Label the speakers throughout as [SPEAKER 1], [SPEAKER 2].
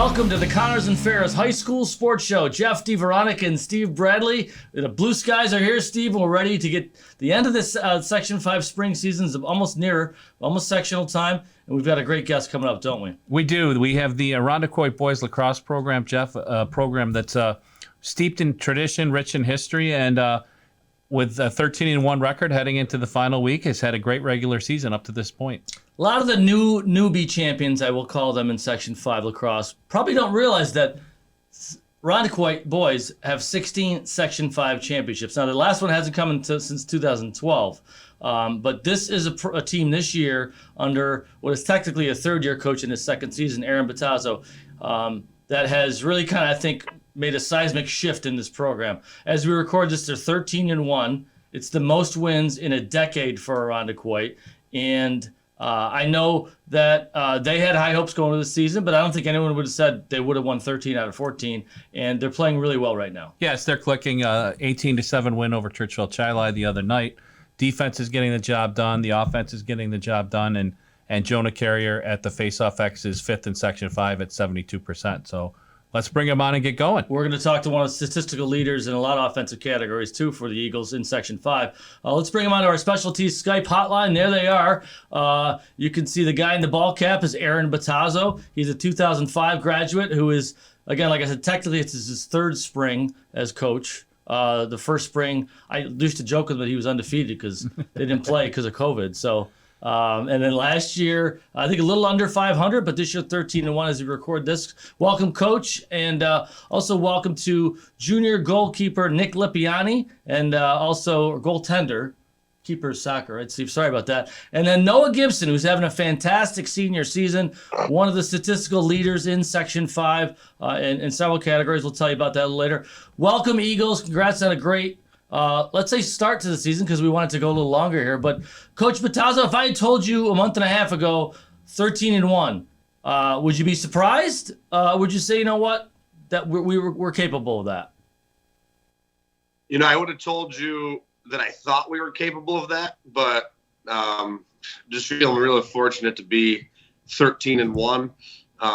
[SPEAKER 1] Welcome to the Connors and Ferris High School Sports Show. Jeff, DiVeronica and Steve Bradley. The Blue Skies are here, Steve, and we're ready to get the end of this Section 5 spring season. Is almost near, almost sectional time, and we've got a great guest coming up, don't we?
[SPEAKER 2] We do. We have the Irondequoit Boys Lacrosse program, Jeff, a program that's steeped in tradition, rich in history, and with a 13-1 record heading into the final week, has had a great regular season up to this point.
[SPEAKER 1] A lot of the newbie champions, I will call them in Section 5 lacrosse, probably don't realize that Irondequoit boys have 16 Section 5 championships. Now, the last one hasn't come since 2012, but this is a team this year under what is technically a third-year coach in his second season, Bottazzo, that has really kind of, I think, made a seismic shift in this program. As we record this, they're 13-1. It's the most wins in a decade for Irondequoit, and I know that they had high hopes going into the season, but I don't think anyone would have said they would have won 13 out of 14, and they're playing really well right now.
[SPEAKER 2] Yes, they're clicking 18-7 win over Churchill Chili the other night. Defense is getting the job done. The offense is getting the job done, and Jonah Carrier at the Faceoff X is fifth in Section 5 at 72%. So let's bring him on and get going. We're
[SPEAKER 1] going to talk to one of the statistical leaders in a lot of offensive categories, too, for the Eagles in Section 5. Let's bring him on to our specialties Skype hotline. There they are. You can see the guy in the ball cap is Bottazzo. He's a 2005 graduate who is, again, like I said, technically it's his third spring as coach. The first spring, I used to joke with him that he was undefeated because they didn't play because of COVID. So, and then last year, I think a little under 500, but this year 13-1 as we record this. Welcome, Coach, and also welcome to junior goalkeeper Nick Lepiane, and also goaltender, keeper soccer, right, Steve? Sorry about that. And then Noah Gibson, who's having a fantastic senior season, one of the statistical leaders in Section 5 in several categories. We'll tell you about that a little later. Welcome, Eagles. Congrats on a great let's say start to the season because we want it to go a little longer here. But Coach Bottazzo, if I had told you a month and a half ago, 13-1, would you be surprised? Would you say, you know what, that we're capable of that?
[SPEAKER 3] You know, I would have told you that I thought we were capable of that, but just feeling really fortunate to be 13-1. Yeah,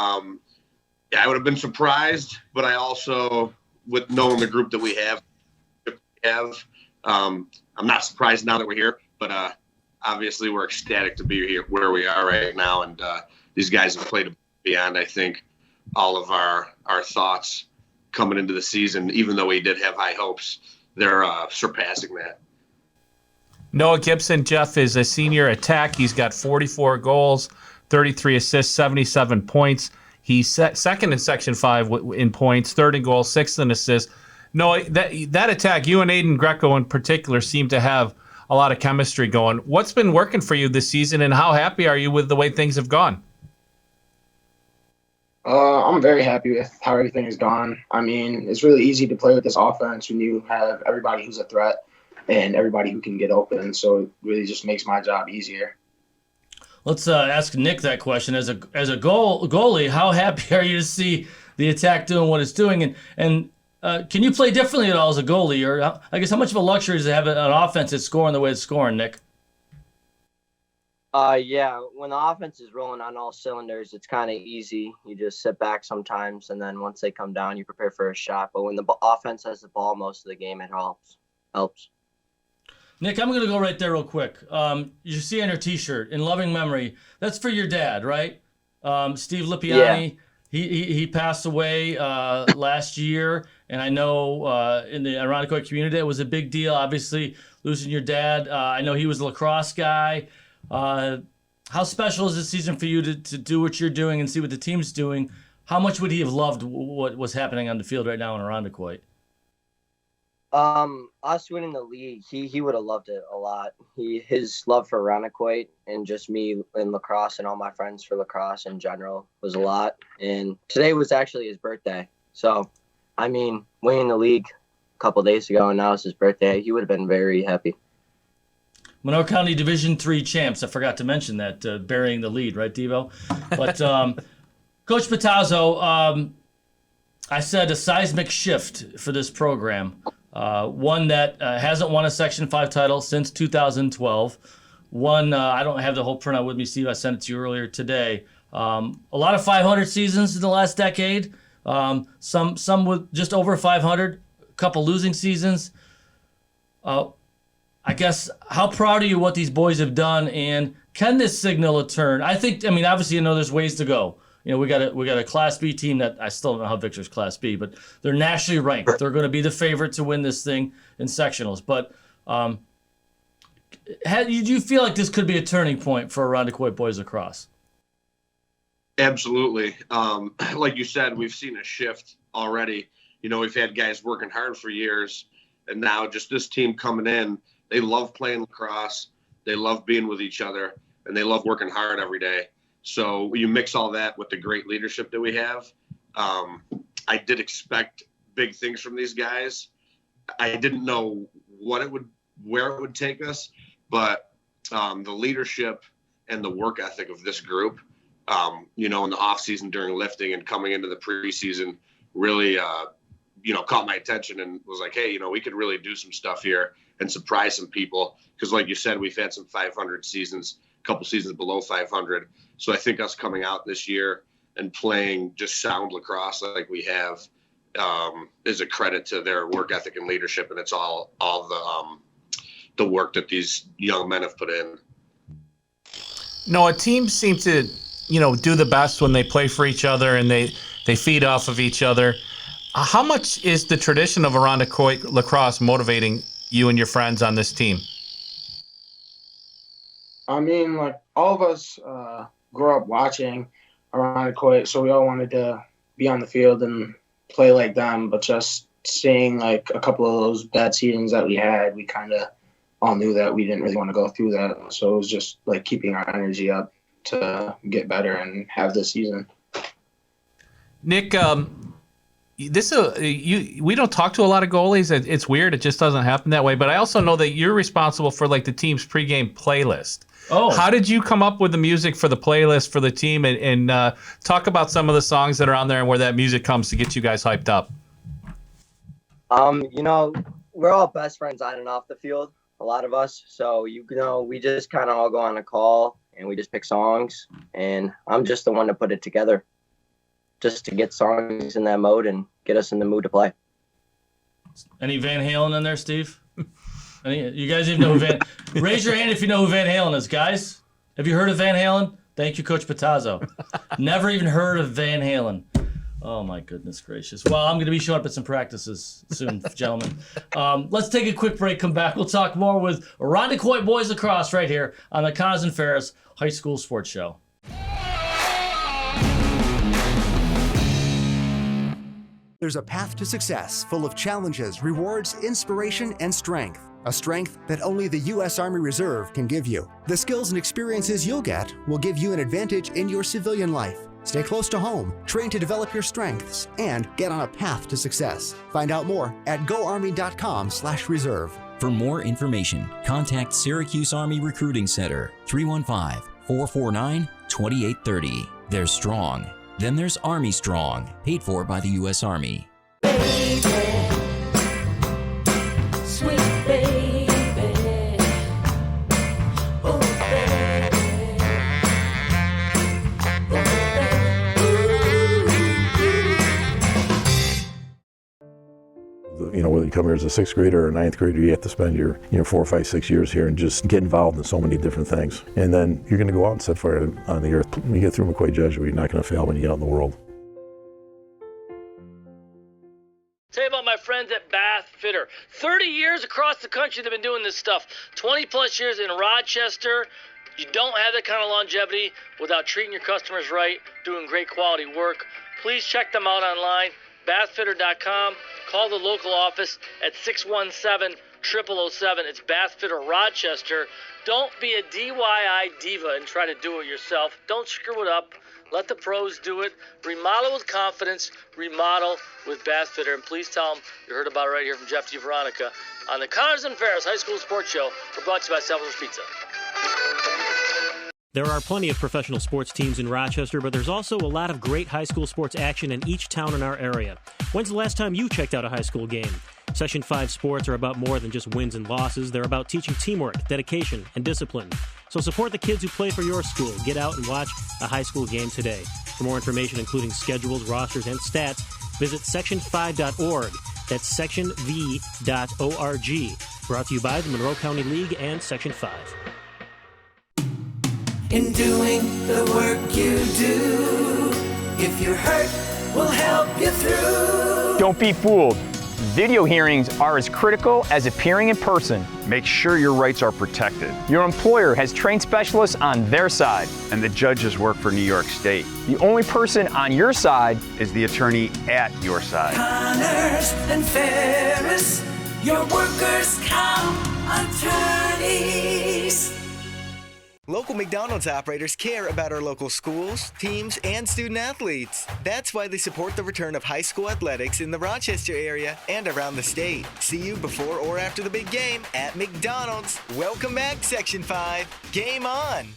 [SPEAKER 3] I would have been surprised, but I also, with knowing the group that we have, I'm not surprised now that we're here, but obviously we're ecstatic to be here where we are right now, and these guys have played beyond, I think, all of our thoughts coming into the season. Even though we did have high hopes, they're surpassing that.
[SPEAKER 2] Noah Gibson, Jeff, is a senior attack. He's got 44 goals, 33 assists, 77 points. He's second in Section 5 in points, third in goals, sixth in assists. No, that attack, you and Aiden Greco in particular, seem to have a lot of chemistry going. What's been working for you this season, and how happy are you with the way things have gone?
[SPEAKER 4] I'm very happy with how everything has gone. I mean, it's really easy to play with this offense when you have everybody who's a threat and everybody who can get open. So it really just makes my job easier.
[SPEAKER 1] Let's ask Nick that question. As a goalie, how happy are you to see the attack doing what it's doing? And can you play differently at all as a goalie? Or I guess how much of a luxury is to have an offense that's scoring the way it's scoring, Nick?
[SPEAKER 5] Yeah, when the offense is rolling on all cylinders, it's kind of easy. You just sit back sometimes, and then once they come down, you prepare for a shot. But when the offense has the ball most of the game, it helps.
[SPEAKER 1] Nick, I'm going to go right there real quick. You see on your T-shirt, in loving memory, that's for your dad, right? Steve Lepiane. Yeah. He passed away last year, and I know in the Irondequoit community it was a big deal, obviously, losing your dad. I know he was a lacrosse guy. How special is this season for you to do what you're doing and see what the team's doing? How much would he have loved what was happening on the field right now in Irondequoit?
[SPEAKER 5] Us winning the league, he would have loved it a lot. His love for Irondequoit and just me in lacrosse and all my friends for lacrosse in general was a lot. And today was actually his birthday. So, I mean, winning the league a couple days ago and now it's his birthday, he would have been very happy.
[SPEAKER 1] Monroe County Division III champs. I forgot to mention that, burying the lead, right, Devo? But Coach Bottazzo, I said a seismic shift for this program. One that hasn't won a Section 5 title since 2012. One, I don't have the whole printout with me, Steve. I sent it to you earlier today. A lot of 500 seasons in the last decade. Some with just over 500, a couple losing seasons. I guess, how proud are you what these boys have done, and can this signal a turn? I mean, obviously, there's ways to go. We got a Class B team that I still don't know how Victor's Class B, but they're nationally ranked. They're going to be the favorite to win this thing in sectionals. But do you feel like this could be a turning point for Irondequoit boys lacrosse?
[SPEAKER 3] Absolutely. Like you said, we've seen a shift already. We've had guys working hard for years, and now just this team coming in, they love playing lacrosse. They love being with each other, and they love working hard every day. So you mix all that with the great leadership that we have. I did expect big things from these guys. I didn't know where it would take us, but the leadership and the work ethic of this group, in the off season during lifting and coming into the preseason, really, caught my attention and was like, hey, we could really do some stuff here and surprise some people. Because like you said, we've had some 500 seasons, a couple seasons below 500. So I think us coming out this year and playing just sound lacrosse like we have is a credit to their work ethic and leadership. And it's all the work that these young men have put in.
[SPEAKER 2] No, teams seem to, do the best when they play for each other and they feed off of each other. How much is the tradition of Irondequoit lacrosse motivating you and your friends on this team?
[SPEAKER 4] I mean, like, all of us grew up watching Irondequoit, so we all wanted to be on the field and play like them. But just seeing like a couple of those bad seasons that we had, we kind of all knew that we didn't really want to go through that. So it was just like keeping our energy up to get better and have this season.
[SPEAKER 2] Nick, we don't talk to a lot of goalies. It's weird. It just doesn't happen that way. But I also know that you're responsible for like the team's pregame playlist.
[SPEAKER 1] Oh,
[SPEAKER 2] how did you come up with the music for the playlist for the team, and talk about some of the songs that are on there and where that music comes to get you guys hyped up?
[SPEAKER 5] We're all best friends on and off the field, a lot of us. So, we just kind of all go on a call and we just pick songs, and I'm just the one to put it together, just to get songs in that mode and get us in the mood to play.
[SPEAKER 1] Any Van Halen in there, Steve? You guys even know who Van... Raise your hand if you know who Van Halen is, guys. Have you heard of Van Halen? Thank you, Coach Bottazzo. Never even heard of Van Halen. Oh, my goodness gracious. Well, I'm going to be showing up at some practices soon, gentlemen. Let's take a quick break, come back. We'll talk more with Irondequoit boys lacrosse right here on the Connors and Ferris High School Sports Show.
[SPEAKER 6] There's a path to success full of challenges, rewards, inspiration, and strength. A strength that only the U.S. Army Reserve can give you. The skills and experiences you'll get will give you an advantage in your civilian life. Stay close to home, train to develop your strengths, and get on a path to success. Find out more at goarmy.com/reserve.
[SPEAKER 7] For more information, contact Syracuse Army Recruiting Center, 315-449-2830. There's strong. Then there's Army Strong, paid for by the U.S. Army.
[SPEAKER 8] Baby, sweet baby, oh baby, oh
[SPEAKER 9] baby. Whether you come here as a sixth grader or a ninth grader, you have to spend your 4, 5, 6 years here and just get involved in so many different things. And then you're going to go out and set fire on the earth. When you get through McQuaid Jesuit, you're not going to fail when you get out in the world.
[SPEAKER 1] Tell you about my friends at Bath Fitter. 30 years across the country they've been doing this stuff. 20 plus years in Rochester. You don't have that kind of longevity without treating your customers right, doing great quality work. Please check them out online, bathfitter.com. Call the local office at 617-0007. It's Bath Fitter Rochester. Don't be a DIY diva and try to do it yourself. Don't screw it up. Let the pros do it. Remodel with confidence. Remodel with Bath Fitter. And please tell them you heard about it right here from Jeff DiVeronica on the Connors and Ferris High School Sports Show. We're brought to you by Salvador's Pizza.
[SPEAKER 10] There are plenty of professional sports teams in Rochester, but there's also a lot of great high school sports action in each town in our area. When's the last time you checked out a high school game? Section 5 sports are about more than just wins and losses. They're about teaching teamwork, dedication, and discipline. So support the kids who play for your school. Get out and watch a high school game today. For more information, including schedules, rosters, and stats, visit section5.org. That's sectionv.org. Brought to you by the Monroe County League and Section 5.
[SPEAKER 8] In doing the work you do, if you're hurt, we'll help you through.
[SPEAKER 11] Don't be fooled. Video hearings are as critical as appearing in person.
[SPEAKER 12] Make sure your rights are protected.
[SPEAKER 11] Your employer has trained specialists on their side.
[SPEAKER 12] And the judges work for New York State.
[SPEAKER 11] The only person on your side
[SPEAKER 12] is the attorney at your side.
[SPEAKER 8] Connors and Ferris, your workers' comp attorneys.
[SPEAKER 13] Local McDonald's operators care about our local schools, teams, and student athletes. That's why they support the return of high school athletics in the Rochester area and around the state. See you before or after the big game at McDonald's. Welcome back, Section 5. Game on!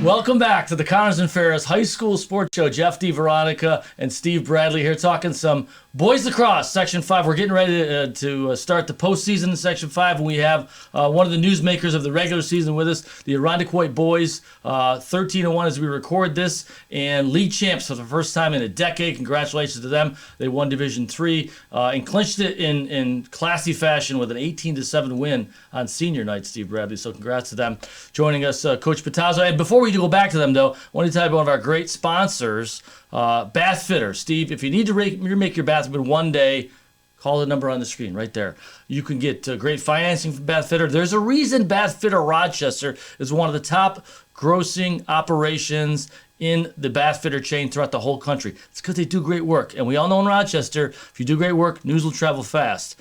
[SPEAKER 1] Welcome back to the Connors and Ferris High School Sports Show. Jeff DiVeronica and Steve Bradley here talking some boys lacrosse, Section 5. We're getting ready to start the postseason in Section 5, and we have one of the newsmakers of the regular season with us, the Irondequoit boys, 13-1 as we record this, and league champs for the first time in a decade. Congratulations to them. They won Division 3 and clinched it in classy fashion with an 18-7 win on senior night, Steve Bradley. So congrats to them. Joining us, Coach Bottazzo. And before we go back to them, though, I want to tell you about one of our great sponsors, Bath Fitter. Steve, if you need to remake your bathroom in one day, call the number on the screen right there. You can get great financing from Bath Fitter. There's a reason Bath Fitter Rochester is one of the top grossing operations in the Bath Fitter chain throughout the whole country. It's because they do great work. And we all know in Rochester, if you do great work, news will travel fast.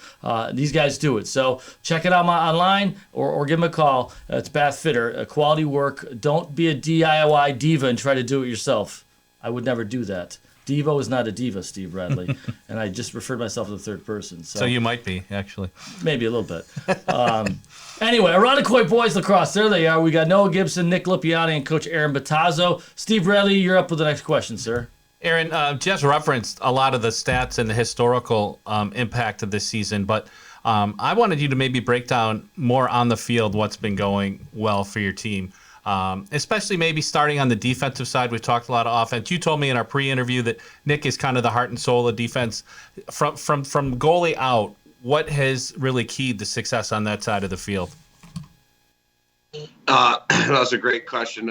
[SPEAKER 1] These guys do it. So check it out online or give them a call. It's Bath Fitter. Quality work. Don't be a DIY diva and try to do it yourself. I would never do that. Devo is not a diva, Steve Bradley. And I just referred myself to the third person. So
[SPEAKER 2] you might be, actually.
[SPEAKER 1] Maybe a little bit. Anyway, Irondequoit boys lacrosse. There they are. We got Noah Gibson, Nick Lepiane, and Coach Aaron Bottazzo. Steve Bradley, you're up with the next question, sir.
[SPEAKER 2] Aaron, Jeff's referenced a lot of the stats and the historical impact of this season, but I wanted you to maybe break down more on the field what's been going well for your team. Especially maybe starting on the defensive side. We've talked a lot of offense. You told me in our pre-interview that Nick is kind of the heart and soul of defense. From goalie out, what has really keyed the success on that side of the field?
[SPEAKER 3] That's a great question.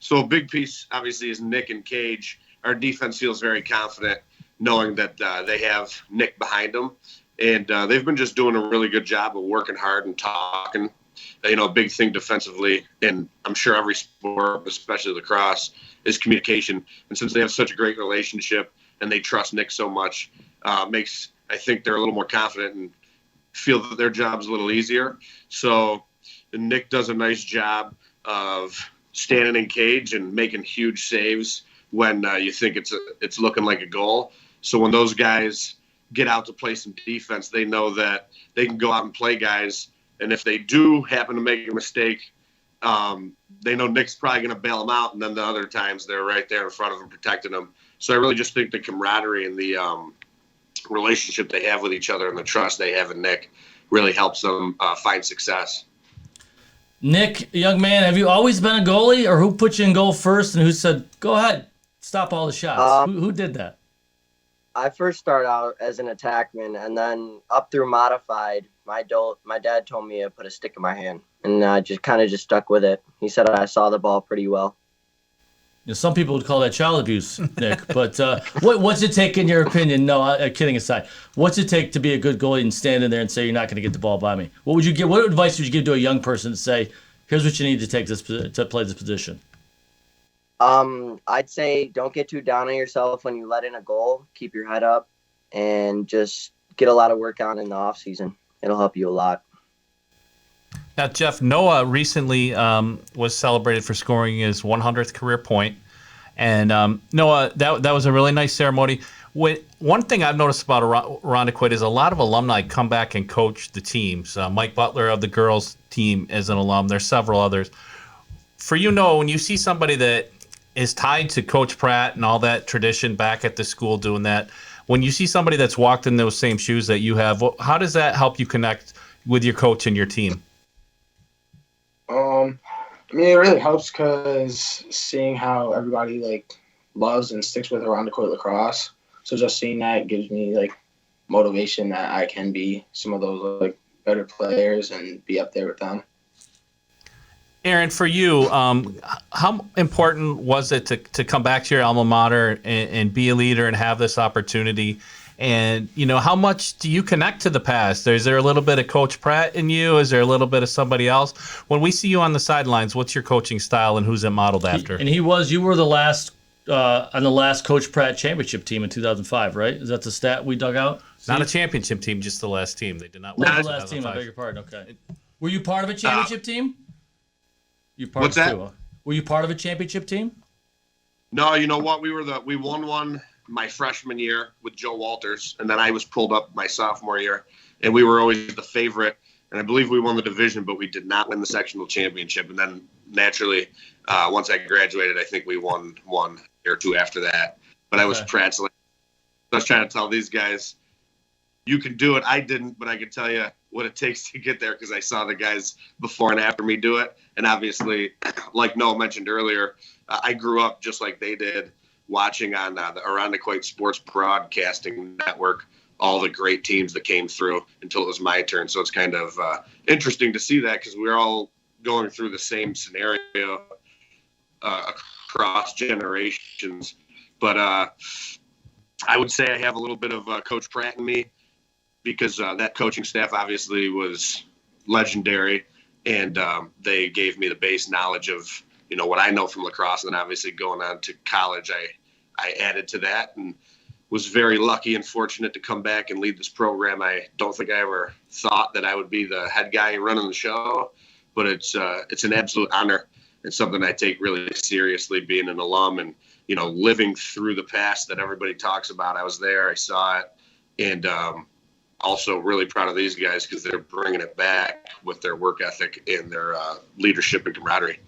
[SPEAKER 3] So a big piece, obviously, is Nick and Cage. Our defense feels very confident knowing that they have Nick behind them. And they've been just doing a really good job of working hard and talking. A big thing defensively, and I'm sure every sport, especially lacrosse, is communication. And since they have such a great relationship and they trust Nick so much, makes, I think, they're a little more confident and feel that their job's a little easier. So Nick does a nice job of standing in cage and making huge saves when you think it's looking like a goal. So when those guys get out to play some defense, they know that they can go out and play guys. And if they do happen to make a mistake, they know Nick's probably going to bail them out. And then the other times they're right there in front of them protecting them. So I really just think the camaraderie and the relationship they have with each other and the trust they have in Nick really helps them find success.
[SPEAKER 1] Nick, young man, have you always been a goalie, or who put you in goal first and who said, go ahead, stop all the shots? Who did that?
[SPEAKER 5] I first started out as an attackman, and then up through modified, my dad told me to put a stick in my hand, and I just stuck with it. He said I saw the ball pretty well.
[SPEAKER 1] Some people would call that child abuse, Nick. But what's it take, in your opinion? No, kidding aside. What's it take to be a good goalie and stand in there and say you're not going to get the ball by me? What would you give? What advice would you give to a young person to say, here's what you need to take to play this position?
[SPEAKER 5] I'd say don't get too down on yourself when you let in a goal. Keep your head up and just get a lot of work on in the off season. It'll help you a lot.
[SPEAKER 2] Now, Jeff, Noah recently was celebrated for scoring his 100th career point. And Noah, that was a really nice ceremony. One thing I've noticed about Irondequoit is a lot of alumni come back and coach the teams. Mike Butler of the girls team is an alum. There's several others. For you, Noah, when you see somebody that is tied to Coach Pratt and all that tradition back at the school doing that, When you see somebody that's walked in those same shoes that you have, how does that help you connect with your coach and your team?
[SPEAKER 4] I mean, it really helps because seeing how everybody like loves and sticks with Irondequoit lacrosse. So just seeing that gives me like motivation that I can be some of those like better players and be up there with them.
[SPEAKER 2] Aaron, for you, how important was it to come back to your alma mater and be a leader and have this opportunity? And, how much do you connect to the past? Is there a little bit of Coach Pratt in you? Is there a little bit of somebody else? When we see you on the sidelines, what's your coaching style and who's it modeled after?
[SPEAKER 1] You were the last on the last Coach Pratt championship team in 2005, right? Is that the stat we dug out?
[SPEAKER 2] Not a championship team, just the last team. They did not win.
[SPEAKER 1] Not the last team, I beg your pardon. Okay. Were you part of a championship team?
[SPEAKER 3] What's that?
[SPEAKER 1] Were you part of a championship team?
[SPEAKER 3] No, you know what? We won one my freshman year with Joe Walters, and then I was pulled up my sophomore year, and we were always the favorite. And I believe we won the division, but we did not win the sectional championship. And then naturally, once I graduated, I think we won one or two after that. But I was Pratt's. I was trying to tell these guys, you can do it. I didn't, but I can tell you what it takes to get there because I saw the guys before and after me do it. And obviously, like Noah mentioned earlier, I grew up just like they did, watching on the Irondequoit Sports Broadcasting Network all the great teams that came through until it was my turn. So it's kind of interesting to see that because we're all going through the same scenario across generations. But I would say I have a little bit of Coach Pratt in me because that coaching staff obviously was legendary, and they gave me the base knowledge of what I know from lacrosse. And then obviously going on to college, I added to that and was very lucky and fortunate to come back and lead this program. I don't think I ever thought that I would be the head guy running the show, but it's an absolute honor and something I take really seriously, being an alum and, living through the past that everybody talks about. I was there, I saw it, and also really proud of these guys because they're bringing it back with their work ethic and their leadership and camaraderie.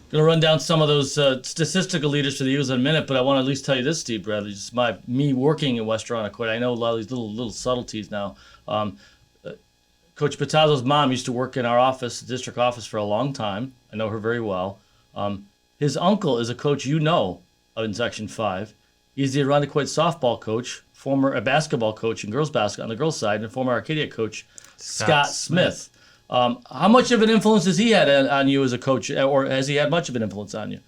[SPEAKER 1] Going to run down some of those statistical leaders for the Eagles in a minute, but I want to at least tell you this, Steve Bradley. Just me working in West Irondequoit, I know a lot of these little subtleties now. Coach Bottazzo's mom used to work in our office, district office, for a long time. I know her very well. His uncle is a coach in Section 5. He's the Irondequoit softball coach, former basketball coach in girls basketball on the girls' side, and former Arcadia coach Scott Smith. How much of an influence has he had on you as a coach, or has he had much of an influence on you?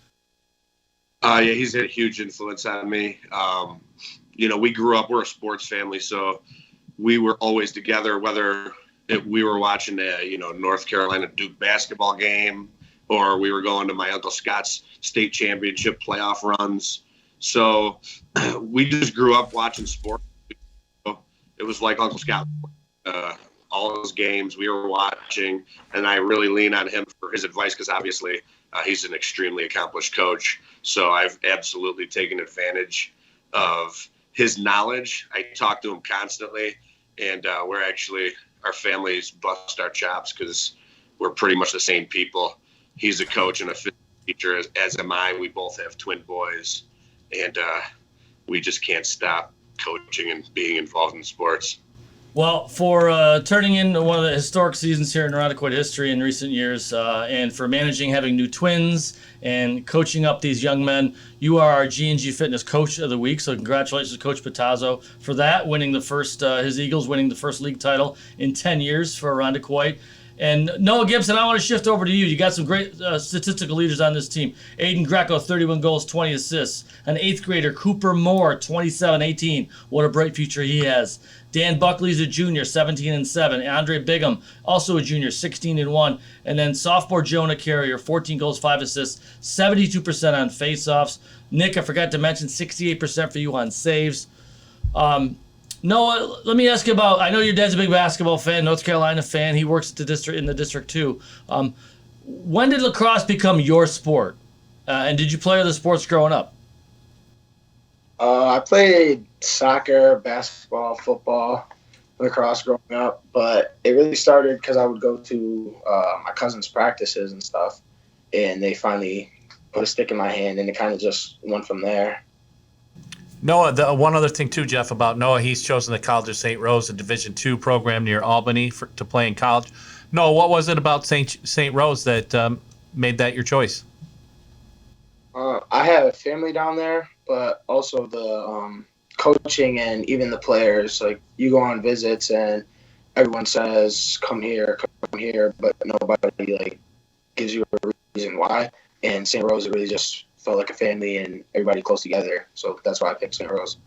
[SPEAKER 3] Yeah, he's had a huge influence on me. We grew up, we're a sports family, so we were always together, whether we were watching a North Carolina Duke basketball game or we were going to my Uncle Scott's state championship playoff runs. So we just grew up watching sports. It was like Uncle Scott. All those games we were watching, and I really lean on him for his advice because obviously he's an extremely accomplished coach. So I've absolutely taken advantage of his knowledge. I talk to him constantly, and our families bust our chops because we're pretty much the same people. He's a coach and a physics teacher, as am I. We both have twin boys, and we just can't stop coaching and being involved in sports.
[SPEAKER 1] Well, for turning into one of the historic seasons here in Irondequoit history in recent years, and for having new twins and coaching up these young men, you are our G&G Fitness Coach of the Week. So congratulations, Coach Bottazzo, for that, winning his Eagles winning the first league title in 10 years for Irondequoit. And Noah Gibson, I want to shift over to you. You got some great statistical leaders on this team. Aiden Greco, 31 goals, 20 assists. An 8th grader, Cooper Moore, 27-18. What a bright future he has. Dan Buckley's a junior, 17-7. Andre Bigham, also a junior, 16-1. And then sophomore Jonah Carrier, 14 goals, 5 assists, 72% on faceoffs. Nick, I forgot to mention, 68% for you on saves. Noah, let me ask you about, I know your dad's a big basketball fan, North Carolina fan. He works at in the district too. When did lacrosse become your sport? And did you play other sports growing up?
[SPEAKER 4] I played soccer, basketball, football, lacrosse growing up, but it really started because I would go to my cousin's practices and stuff, and they finally put a stick in my hand, and it kind of just went from there.
[SPEAKER 2] Noah, one other thing too, Jeff, about Noah, he's chosen the College of St. Rose, a Division II program near Albany to play in college. Noah, what was it about St. Rose that made that your choice?
[SPEAKER 4] I have a family down there, but also the coaching and even the players. Like, you go on visits and everyone says, come here, but nobody like gives you a reason why. And St. Rose, it really just felt like a family and everybody close together. So that's why I picked St. Rose.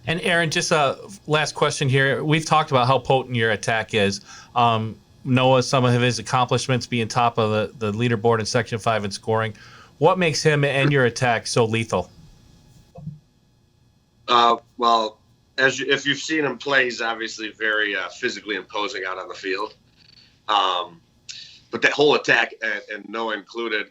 [SPEAKER 2] And Aaron, just a last question here. We've talked about how potent your attack is. Noah, some of his accomplishments being top of the leaderboard in Section 5 in scoring. What makes him and your attack so lethal?
[SPEAKER 3] Well, if you've seen him play, he's obviously very physically imposing out on the field. But that whole attack, and Noah included,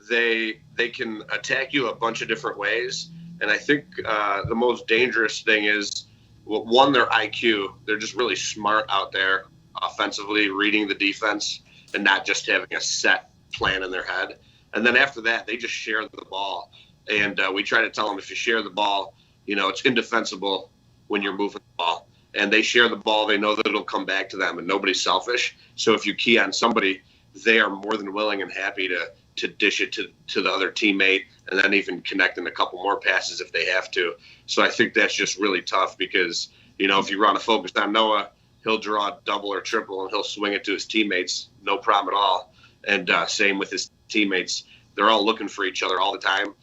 [SPEAKER 3] they can attack you a bunch of different ways. And I think the most dangerous thing is, one, their IQ. They're just really smart out there offensively, reading the defense and not just having a set plan in their head. And then after that, they just share the ball. And we try to tell them, if you share the ball, it's indefensible when you're moving the ball. And they share the ball. They know that it'll come back to them, and nobody's selfish. So if you key on somebody, they are more than willing and happy to dish it to the other teammate, and then even connect in a couple more passes if they have to. So I think that's just really tough because, if you run a focus on Noah, he'll draw a double or triple and he'll swing it to his teammates, no problem at all. And same with his teammates. They're all looking for each other all the time.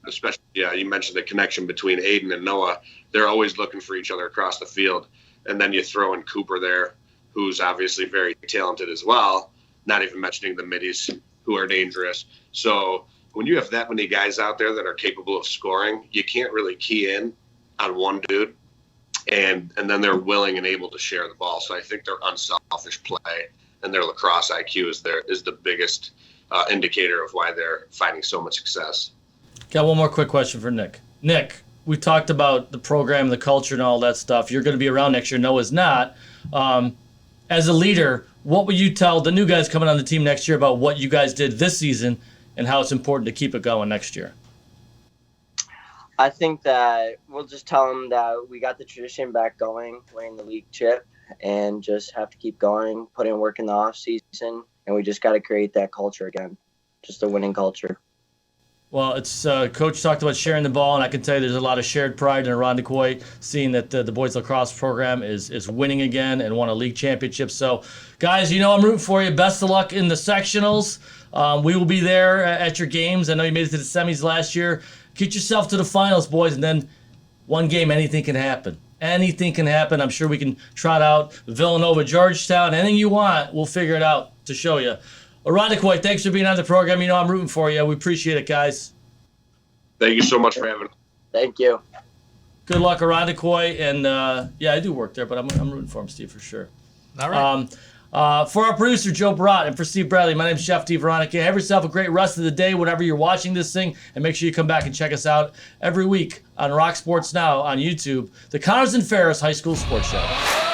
[SPEAKER 3] Especially, you mentioned the connection between Aiden and Noah. They're always looking for each other across the field. And then you throw in Cooper there, who's obviously very talented as well, not even mentioning the middies who are dangerous. So when you have that many guys out there that are capable of scoring, you can't really key in on one dude. And then they're willing and able to share the ball. So I think their unselfish play and their lacrosse IQ is the biggest indicator of why they're finding so much success.
[SPEAKER 1] Got one more quick question for Nick. Nick, we talked about the program, the culture, and all that stuff. You're going to be around next year. Noah's not. As a leader, what would you tell the new guys coming on the team next year about what you guys did this season and how it's important to keep it going next year?
[SPEAKER 5] I think that we'll just tell them that we got the tradition back going, winning the league chip, and just have to keep going, put in work in the off season, and we just got to create that culture again, just a winning culture.
[SPEAKER 1] Well, it's Coach talked about sharing the ball, and I can tell you there's a lot of shared pride in Irondequoit, seeing that the boys lacrosse program is winning again and won a league championship. So, guys, I'm rooting for you. Best of luck in the sectionals. We will be there at your games. I know you made it to the semis last year. Get yourself to the finals, boys, and then one game, anything can happen. Anything can happen. I'm sure we can trot out Villanova, Georgetown, anything you want. We'll figure it out to show you. Irondequoit, thanks for being on the program. I'm rooting for you. We appreciate it, guys.
[SPEAKER 3] Thank you so much for having me.
[SPEAKER 5] Thank you.
[SPEAKER 1] Good luck, Irondequoit. And, I do work there, but I'm rooting for him, Steve, for sure.
[SPEAKER 2] All right.
[SPEAKER 1] For our producer, Joe Brott, and for Steve Bradley, my name is Jeff DiVeronica. Have yourself a great rest of the day whenever you're watching this thing, and make sure you come back and check us out every week on Rock Sports Now on YouTube, the Connors and Ferris High School Sports Show.